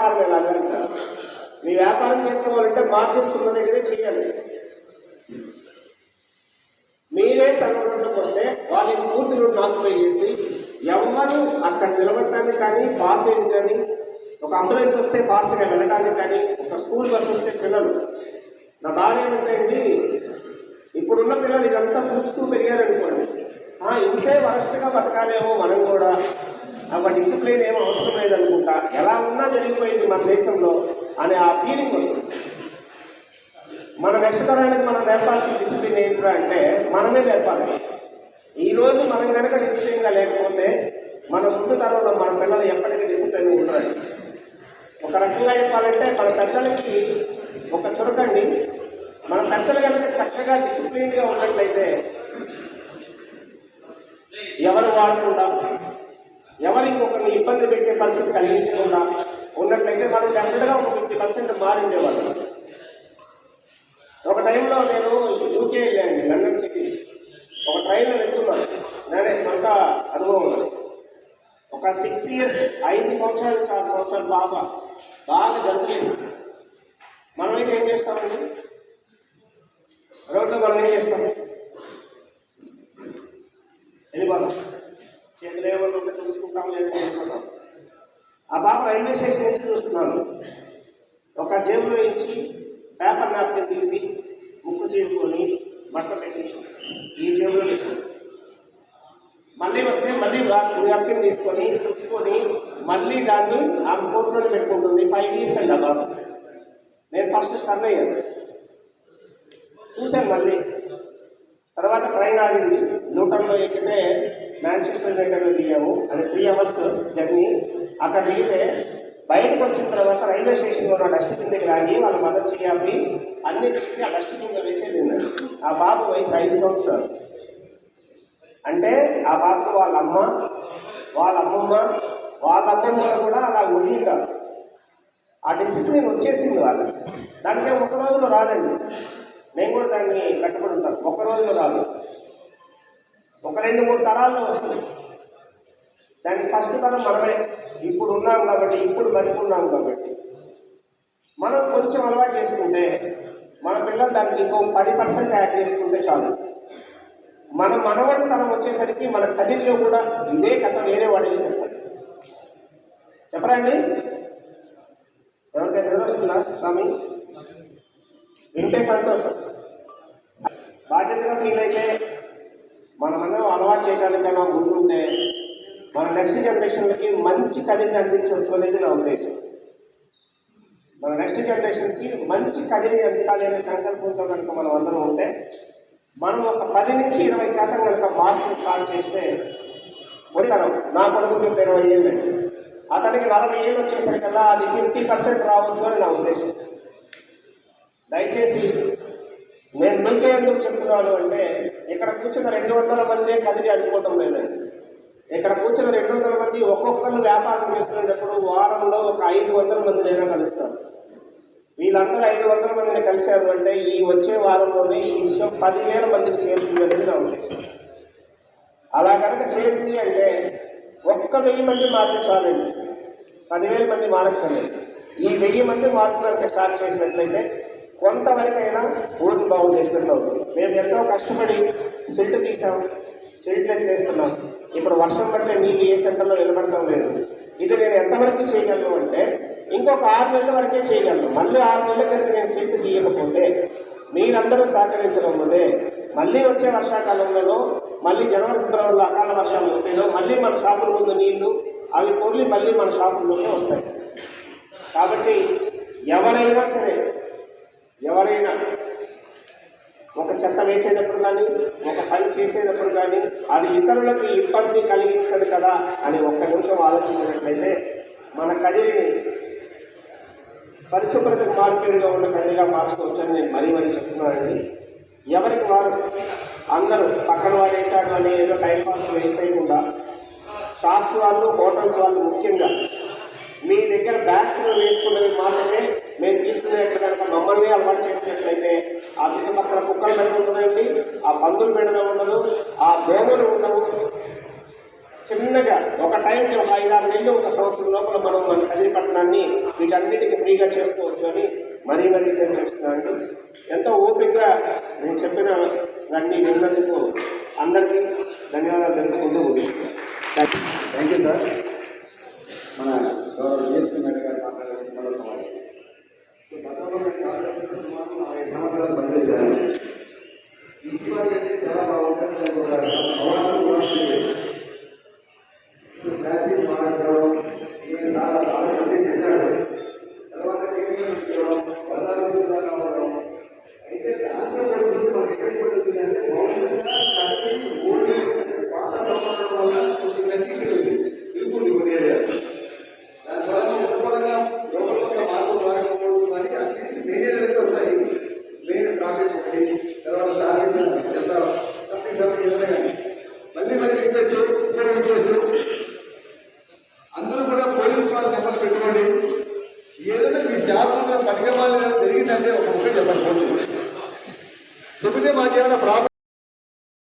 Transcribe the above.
వ్యాపారం ఎలాగా అంటారు. మీ వ్యాపారం చేసుకోవాలంటే మార్జిన్స్ ఉన్న దగ్గరే చేయాలి. మీరే సర్వలోకి వస్తే వాళ్ళని పూర్తి రోడ్డు ఆక్యుపై చేసి ఎవరు అక్కడ నిలబడటానికి కానీ పాస్ అయ్యింది కానీ, ఒక అంబులెన్స్ వస్తే ఫాస్ట్గా వెళ్ళడానికి కానీ, ఒక స్కూల్ బస్సు వస్తే పిల్లలు నా బాగా ఏమంటాయండి, ఇప్పుడున్న పిల్లలు ఇదంతా చూస్తూ పెరిగారనుకోండి, ఇంతే వరస్ట్గా బతకాలేమో మనం కూడా, ఒక డిసిప్లిన్ ఏమో అవసరం లేదనుకుంటా, ఎలా ఉన్నా జరిగిపోయింది మన దేశంలో అనే ఆ ఫీలింగ్ వస్తుంది. మన నెక్స్ట్ తరానికి మనం నేర్పాల్సిన డిసిప్లిన్ ఏంటంటే అంటే మనమే నేర్పాలి. ఈరోజు మనం కనుక డిసిప్లిన్గా లేకపోతే మన ముందు తరంలో మన పిల్లలు ఎప్పటికీ డిసిప్లిన్ ఉంటారు. ఒక రకంగా చెప్పాలంటే మన పెద్దలకి ఒక చురకండి, మన పెద్దలు కనుక చక్కగా డిసిప్లిన్గా ఉన్నట్లయితే ఎవరు వాడకుండా, ఎవరు ఇంకొకరిని ఇబ్బంది పెట్టే పరిస్థితి కలిగించకుండా ఉన్నట్లయితే మనం డెఫినెట్గా ఒక 50% మారిండేవాళ్ళు. ఒక టైంలో నేను యూకే వెళ్ళాను, లండన్ సిటీ. ఒక ట్రైన్లో వెళ్తున్నాను, నేనే సొంత అనుభవం. ఒక 6 years 5 సంవత్సరాలు 4 సంవత్సరాలు బాగా జంతు చేసింది. మనమైతే ఏం చేస్తామండి, రోడ్లో మనం ఏం చేస్తాము, వెళ్ళిపోతాం, చేతులు ఏమన్నా చూసుకుంటాం, లేదంటే వెళ్ళిపోతాం. ఆ బాబు రైల్వే స్టేషన్ నుంచి చూస్తున్నాను, ఒక జేబులో ఇచ్చి పేపర్ నాప్కిన్ తీసి ముక్కు చేసుకొని బట్ట పెట్టి ఈ జేబులో పెట్టి మళ్ళీ వస్తే మళ్ళీ నాప్కిన్ తీసుకొని తుడుచుకొని మళ్ళీ దాన్ని ఆ కోట్లో పెట్టుకుంటుంది. 5 years అండి ఆ బాబు. నేను ఫస్ట్ స్టన్ అయ్యాను, చూశాను. మళ్ళీ తర్వాత ట్రైన్ ఆగింది, న్యూటన్లో ఎక్కితే మాంచెస్టర్ దగ్గర దిగాము. అది 3 hours జర్నీ. అక్కడ దిగితే బయటకు వచ్చిన తర్వాత రైల్వే స్టేషన్లో ఉన్న డస్ట్బిన్ దగ్గర ఆగి వాళ్ళ మదర్ చేయాలి అన్నీ తీసి ఆ డస్ట్బిన్లో వేసేది. ఆ బాబు వయసు 5 సంవత్సరాలు. అంటే ఆ బాబు వాళ్ళ అమ్మ, వాళ్ళ అమ్మమ్మ కూడా అలా ఉండింది. ఆ డిసిప్లిన్ వచ్చేసింది వాళ్ళకి. దానికే ఒక రోజులో రాదండి. నేను కూడా దాన్ని కట్టుబడి ఉంటాను. ఒక రోజులో రాదు, ఒక 2-3 తరాల్లో వస్తుంది. దానికి ఫస్ట్ తరం మనమే. ఇప్పుడు ఉన్నాం కాబట్టి, ఇప్పుడు బతుకున్నాం కాబట్టి మనం కొంచెం అలవాటు చేసుకుంటే మన పిల్లలు దానికి ఇంకో 10% యాడ్ చేసుకుంటే చాలు. మన మనవడి తరం వచ్చేసరికి మన తల్లిలో కూడా ఇదే కథ వేరే వాడికి చెప్పరా అండి? ఎవరికైనా ఎదురొస్తుందా స్వామి? వింటే సంతోషం. బాధ్యతగా ఫీల్ అయితే మనమందరం అలవాటు చేయడానికైనా ముందుంటే మన నెక్స్ట్ జనరేషన్లకి మంచి కథని అందించవచ్చు అనేది నా ఉద్దేశం. మన నెక్స్ట్ జనరేషన్కి మంచి కథని అందించాలి అనే సంకల్పంతో కనుక మనం అందరం ఉంటే, మనం ఒక 10 నుంచి 20% కనుక మార్పులు స్టార్ట్ చేస్తే, ఒడితనం నా కొడుకు 20 ఏళ్ళు, అతనికి 40 ఏళ్ళు వచ్చేసరికల్లా అది 50% రావచ్చు అని నా ఉద్దేశం. దయచేసి నేను మీకే ఎందుకు చెప్తున్నాను అంటే, ఇక్కడ కూర్చున్న 200 మందే కదిలి అనుకోవటం లేదండి. ఇక్కడ కూర్చున్న 200 మంది ఒక్కొక్కరు వ్యాపారం చేసుకునేటప్పుడు వారంలో ఒక 500 మందినైనా కలుస్తారు. వీళ్ళందరూ 500 మందిని కలిశారు అంటే ఈ వచ్చే వారంలోనే ఈ విషయం 10,000 మందికి చేరుతుంది అనేది నా ఉద్దేశం. అలా కనుక చేరుతుంది అంటే ఒక్క 1000 మంది మార్పు చాలండి, 10,000 మంది మారక్కర్లేదు. ఈ 1000 మంది మార్పు కనుక స్టార్ట్ చేసినట్లయితే కొంతవరకైనా ఊరిని బాగు చేసినట్లు అవుతుంది. మేము ఎంతో కష్టపడి సిల్ట్ తీసాం, సిల్ట్ ఎత్తేస్తున్నాం. ఇప్పుడు వర్షం పడితే నీళ్ళు ఏ సెంటర్లో నిలబడటం లేదు. ఇది నేను ఎంతవరకు చేయగలను అంటే ఇంకొక 6 నెలల వరకే చేయగలను. మళ్ళీ 6 నెలల కనుక నేను సిల్ట్ తీయకపోతే, మీరందరూ సహకరించడం పోతే, మళ్ళీ వచ్చే వర్షాకాలంలో మళ్ళీ జనవరి ఫిబ్రవరిలో అకాల వర్షాలు వస్తాయో మళ్ళీ మన షాపుల ముందు నీళ్లు అవి పొర్లి మళ్ళీ మన షాపుల్లోనే వస్తాయి. కాబట్టి ఎవరైనా సరే, ఎవరైనా ఒక చెత్త వేసేటప్పుడు కానీ, ఒక పని చేసేటప్పుడు కానీ అది ఇతరులకు ఇబ్బంది కలిగించదు కదా అని ఒక్క నిమిషం ఆలోచించినట్లయితే మన కదిలిని పరిశుభ్రతకు మార్పుగా ఉన్న కదిలిగా మార్చుకోవచ్చని నేను మరీ చెప్తున్నానండి. ఎవరికి వారు అందరూ పక్కన వారు వేసాడు అని ఏదో టైంపాస్ వేసేయకుండా, షాప్స్ వాళ్ళు, హోటల్స్ వాళ్ళు ముఖ్యంగా మీ దగ్గర బ్యాగ్స్లో వేసుకున్నవి మాత్రమే మేము తీసుకునేట్లు కనుక మమ్మల్ని అలవాటు చేసినట్లయితే ఆ చుట్టుపక్కల కుక్కలు పెడుతుందండి, ఆ పందులు పెట్టడం ఉండదు, ఆ దోమలు ఉండవు. చిన్నగా ఒక టైంకి ఒక 5-6 నెలలు ఒక సంవత్సరం లోపల మనం మన కదిరిపట్నాన్ని వీటన్నిటికీ ఫ్రీగా చేసుకోవచ్చు అని మరీ తెలియజేస్తున్నాను. ఎంతో ఓపికగా నేను చెప్పిన అన్నీ విన్నందుకు అందరికీ ధన్యవాదాలు తెలుపుకుంటూ ముగిస్తున్నాను. Thank you sir. మన గౌరవ డిఎస్పీ మేడం గారు మాట్లాడారు. సంవత్సరాలు పనిచేశారు. ఈ జీవాలు అనేది చాలా బాగుంటుంది. తర్వాత అయితే అందరూ కూడా పోలీసు వాళ్ళు నెంబర్ పెట్టుకోండి. ఏదైనా మీ శాస్త్రంలో పనికిమాలి జరిగిందంటే ఒక ముఖ్యం చెప్పండి. చెబితే మాకేమైనా ప్రాబ్లం